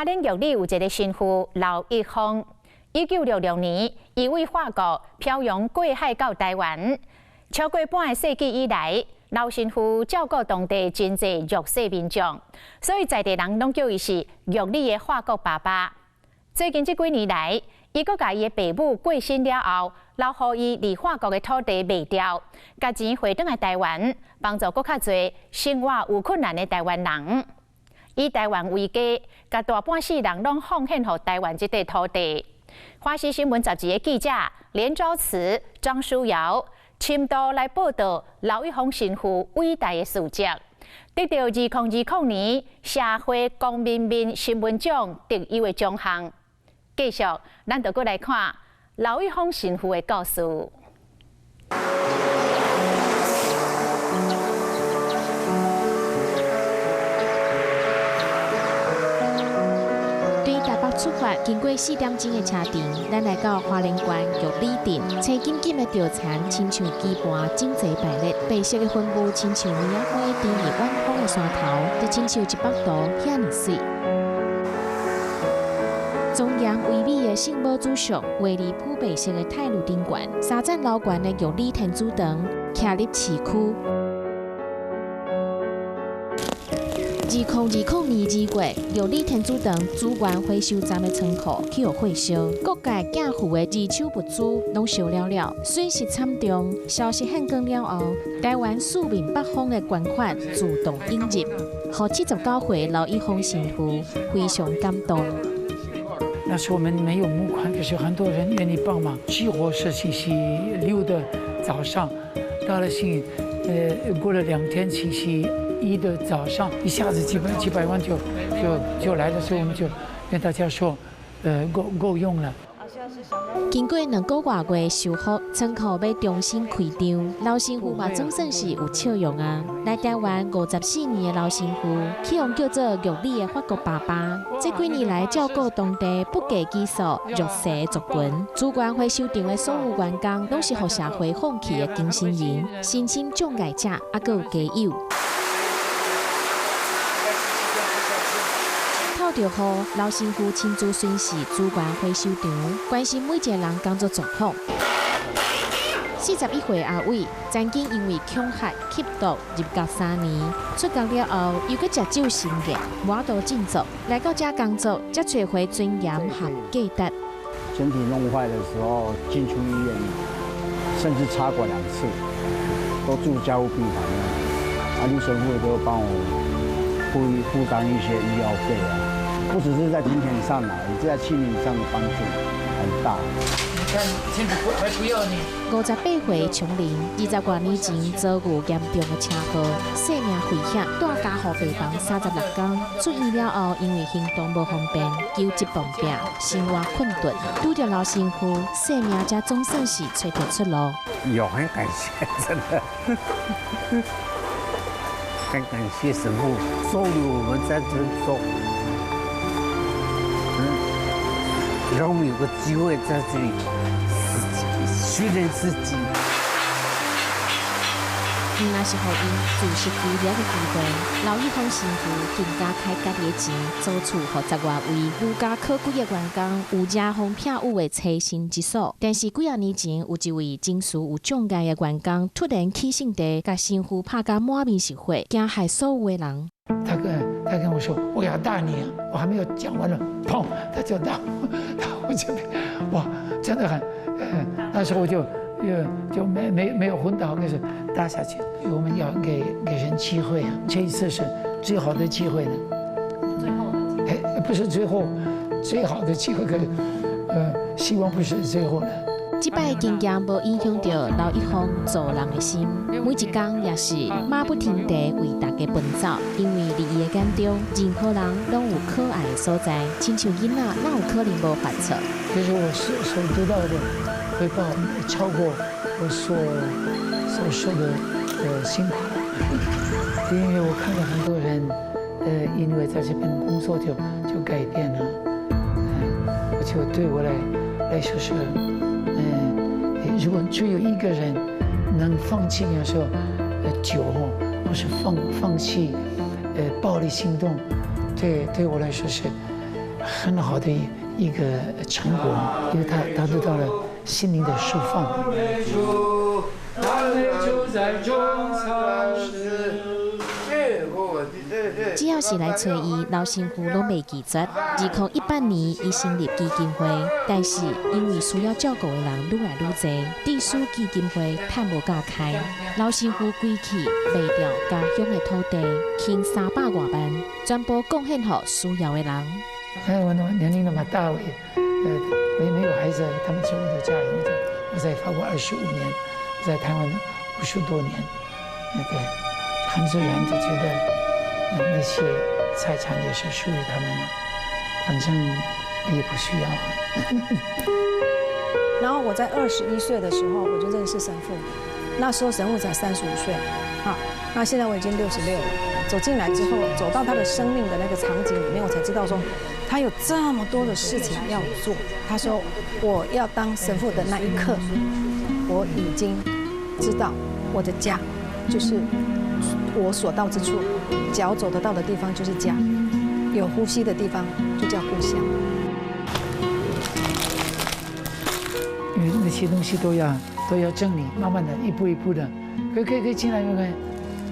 花莲玉里有一个神父刘一峰，1966年伊为法国漂洋过海到台湾，超过半个世纪以来，刘神父照顾当地真济弱势民众，所以在地人拢叫伊是玉里的法国爸爸。最近这几年来，伊阁甲伊的爸母过身了后，留予伊离法国的土地卖掉，甲钱回转来台湾，帮助阁较侪生活有困难的台湾人。以台湾为家，甲大半世人拢奉献予台湾这块土地。华视新闻杂志的记者连昭慈、张书瑶深度来报道刘一峰神父伟大的事迹，得到2020年社会公民面新闻奖特优的奖项。继续，咱就过来看刘一峰神父的故事。出发经过4点钟的车程，咱来到花莲县玉里镇，青金金的稻田，亲像基盘，整齐排列；白色的云雾，亲像棉花低于晚风的山头，就亲像一幅图，遐尼水。庄严唯美的圣母祖像，画伫铺白色的泰鲁顶悬，3层楼悬的玉里天主堂，徛入市区。2020年2月，玉里天主堂资源回收站的仓库去火烧，各界寄付的二手物资拢烧了，损失惨重。消息曝光了后，台湾四面八方的捐款自动涌入，让79岁刘一峰神父非常感动。那时我们没有募款，可是很多人愿意帮忙。起火是星期6的早上，到了过了2天，星期1的早上，一下子几百万就来的时候，我们就跟大家说，够用了。经过2个月的修复，仓库要重新开张。刘神父嘛，总算是有笑容啊！来台湾54年的刘神父，起用叫做玉里的法国爸爸。这几年来照顾当地不计其数弱势族群，资源回收场的所有员工，都是互社会放弃的精神人、申请障碍者，还有家友。透着雨，刘神父亲自巡视资源回收场，关心每一个人工作状况。41岁阿伟，曾经因为恐吓、吸毒入监3年，出监了后又去食酒成瘾，无度振作，来到这工作，才找回尊严和价值。身体弄坏的时候进出医院，甚至插管2次，都住加护病房。刘神父也都帮我负担一些医药费啊。不只是在金钱上啊，也是在心理上的帮助很大。你看，现在还不要你。58岁琼玲，20多年前遭遇严重的车祸，性命危险，住加护病房36天。出院了后，因为行动不方便，求疾碰壁，生活困顿。拄着刘神父，性命才总算是找到出路。有很感谢，真的。很感谢神父收留我们在这中，让我们有个机会在这里训练自己。那是予因自食其力的机会，刘一峰神父更加开家己的钱，租厝予10多位无家可归的员工有遮风片雨的栖身之所。但是几年前，有一位情绪有障碍的员工突然起性地，甲神父拍甲满面是血，惊害所有的人。他跟我说，我要打你啊！我还没有讲完了，砰，他就打我这边，哇，真的很，那时候我就没有昏倒，可是打下去。我们要给人机会啊，这一次是最好的机会呢。最后的机会？不是最后，最好的机会，可是希望不是最后的。这摆经验无影响到刘一峰做人的心，每一天也是马不停蹄为大家奔走。因为伫伊的眼中，任何人拢有可爱的所在，亲像囡仔哪有可能无犯错？可是我所得到的回报超过我所受的辛苦，因为我看到很多人，因为在这边工作就改变了，而且对我来说是。如果只有一个人能放弃，有时候酒或是放弃暴力行动，对我来说是很好的一个成果，因为他得到了心灵的释放。只要是来找伊，老师傅拢袂拒绝。2018年，伊成立基金会，但是因为需要照顾的人愈来愈多，地书基金会趁无够开。老师傅归去卖掉家乡的土地，倾300多万，全部贡献给需要的人。我年龄那么大，我也没有孩子，他们是我的家人。我在法国25年，我在台湾50多年，很自然就觉得。那些财产也是属于他们的，反正我也不需要。然后我在21岁的时候，我就认识神父，那时候神父才35岁，好，那现在我已经66了。走进来之后，走到他的生命的那个场景里面，我才知道说，他有这么多的事情要做。他说，我要当神父的那一刻，我已经知道我的家就是我所到之处。脚走得到的地方就是家，有呼吸的地方就叫故乡。因为那些东西都要整理，慢慢的，一步一步的，可以进来看看。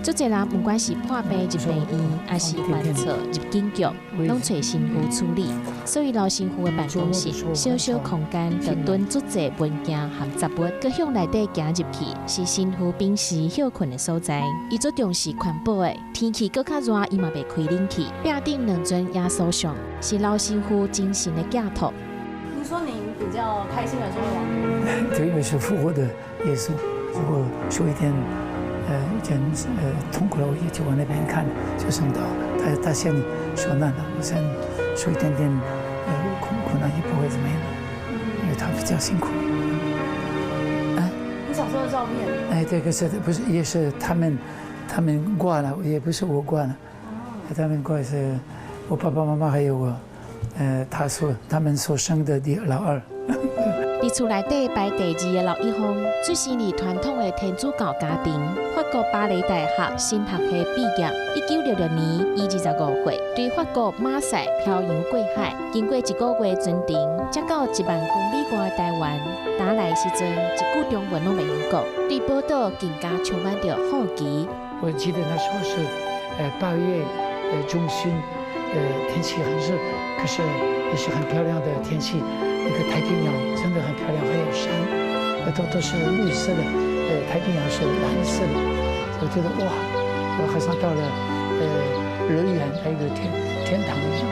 足侪人不管是破病入病院，还是患错入警局，拢找神父处理。所以老神父的办公室小小空间，就囤足侪文件和杂物，搁向内底行入去，是神父平时休困的所在。伊最重视环保的，天气搁较热，伊嘛袂开冷气。壁顶2尊耶稣像，是老神父精神的寄托。您说您比较开心的时候往哪里？对，因为是复活的耶稣。如果说一天。痛苦了，我也就往那边看，就圣道。他向你受难了，我想受一点点苦难也不会怎么样，因为他比较辛苦。你小时候的照片？这个是不是也是他们挂了，也不是我挂了，他们挂是我爸爸妈妈还有我，他们所生的老二。伫厝内底排第2的老一峰，出生于传统的天主教家庭，法国巴黎大学神学系毕业。1966年，伊25岁，对法国马赛漂洋过海，经过1个月船程，才到1万公里外的台湾。打来时阵，一句中文拢袂晓讲，对宝岛更加充满着好奇。我记得那时候是8月中旬，天气很热，可是也是很漂亮的天气。那个太平洋真的很漂亮，还有山，都是绿色的，太平洋是蓝色的，我觉得哇，我好像到了乐园，还有个天堂一样。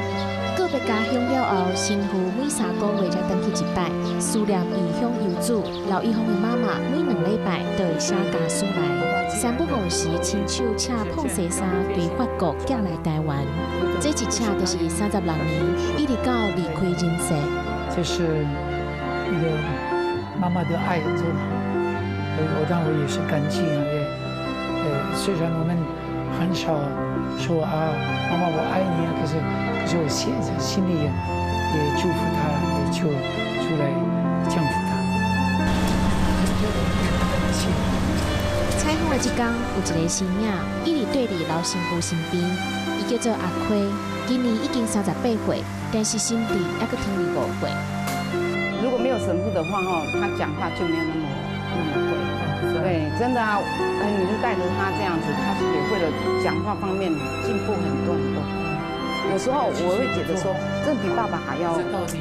告别家乡了后，神父每3个月才回去一摆，思念异乡游子。老一峰的妈妈每2礼拜都会写家书来。3不5时，亲手车碰西衫，对法国寄来台湾。这一车就是36年，一直到离开人世。这是一个妈妈的爱做的好，我当然也是感激啊。虽然我们很少说啊，妈妈我爱你啊，可是我心里也祝福她，也就出来降服她。采访的一天，有一个身影一直对伫老神父身边，伊叫做阿奎，今年已经38岁。但是心地还阁听25岁。如果没有神父的话，他讲话就没有那么会。对，真的啊，你就带着他这样子，他也会了讲话方面进步很多。有时候我会觉得说，这比爸爸还要好这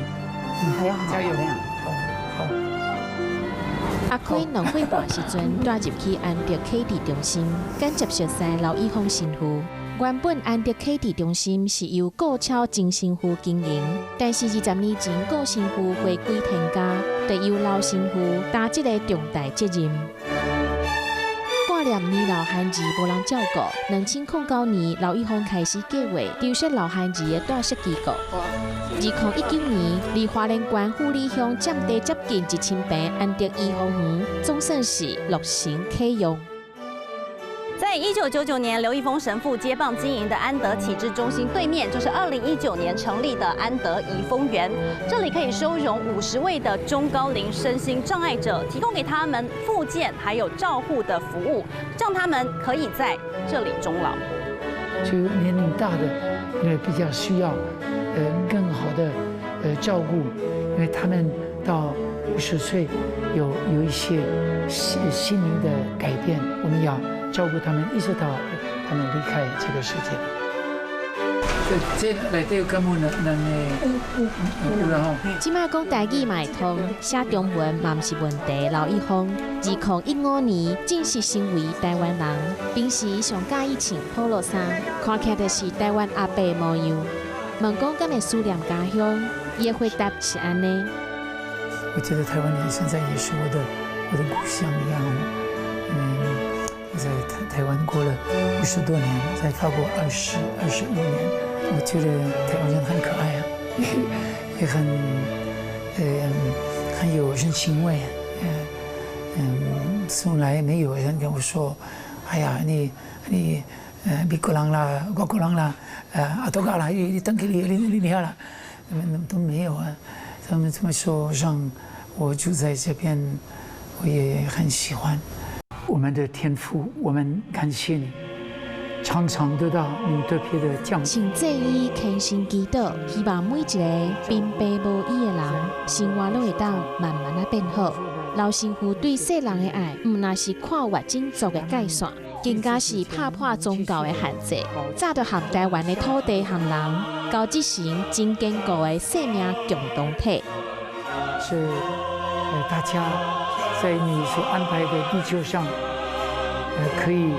样。好。阿奎2岁半时阵，带入去安德启迪中心，跟接熟悉老一峰神父。原本安德启迪中心是由顾超真神父经营，但是20年前顾神父回归天家，就由老神父担这个重大责任。挂念年老汉儿无人照顾，2009年老一峰开始计划丢失老汉儿的带设机构。2019年，离花莲县富里乡占地接近1000平安德怡红园，总算是落成启用。在1999年，刘一峰神父接棒经营的安德启智中心对面，就是2019年成立的安德怡丰园。这里可以收容50位的中高龄身心障碍者，提供给他们复健还有照护的服务，让他们可以在这里终老。就年龄大的，因为比较需要更好的照顾，因为他们到50岁有一些心灵的改变，我们要照顾他们，一直到他们离开这个世界。这内底有敢有人有啦吼。即摆讲台语嘛会通，写中文嘛毋是问题。刘一峰2015年正式成为台湾人，平时上喜欢穿 polo 衫，看起来就是台湾阿伯模样。问讲敢会思念家乡，伊的回答是安尼。我觉得台湾人现在也是我的故乡一样。我在台湾过了50多年，在法国21年。我觉得台湾人很可爱啊，也很有人情味。从来没有人跟我说，哎呀，你美国人啦，外国人啦，都搞了，你登记你好了，都没有啊。他们这么说，让我住在这边，我也很喜欢。我们的天父，我们感谢你。常常得到你特别的降福。信这伊虔诚祈祷，希望每一个平白无依的人，生活都会当慢慢啊变好。老神父对世人的爱，唔那是跨越种族的界线，更加是打破宗教的限制。早就和台湾的土地和人，到即成真坚固的生命共同体。是大家在你所安排的地球上，可以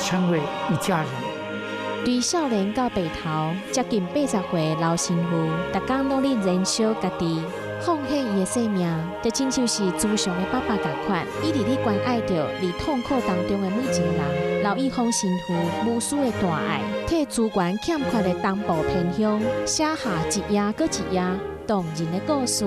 成为一家人。对少年到白头，接近80岁老神父，逐天努力燃烧家己，奉献伊的生命，就亲像是慈祥的爸爸同款，伊伫咧关爱着伫痛苦当中的每一个人。刘一峰神父无私的大爱，替资源欠缺的东部偏乡写下一页搁一页动人的故事。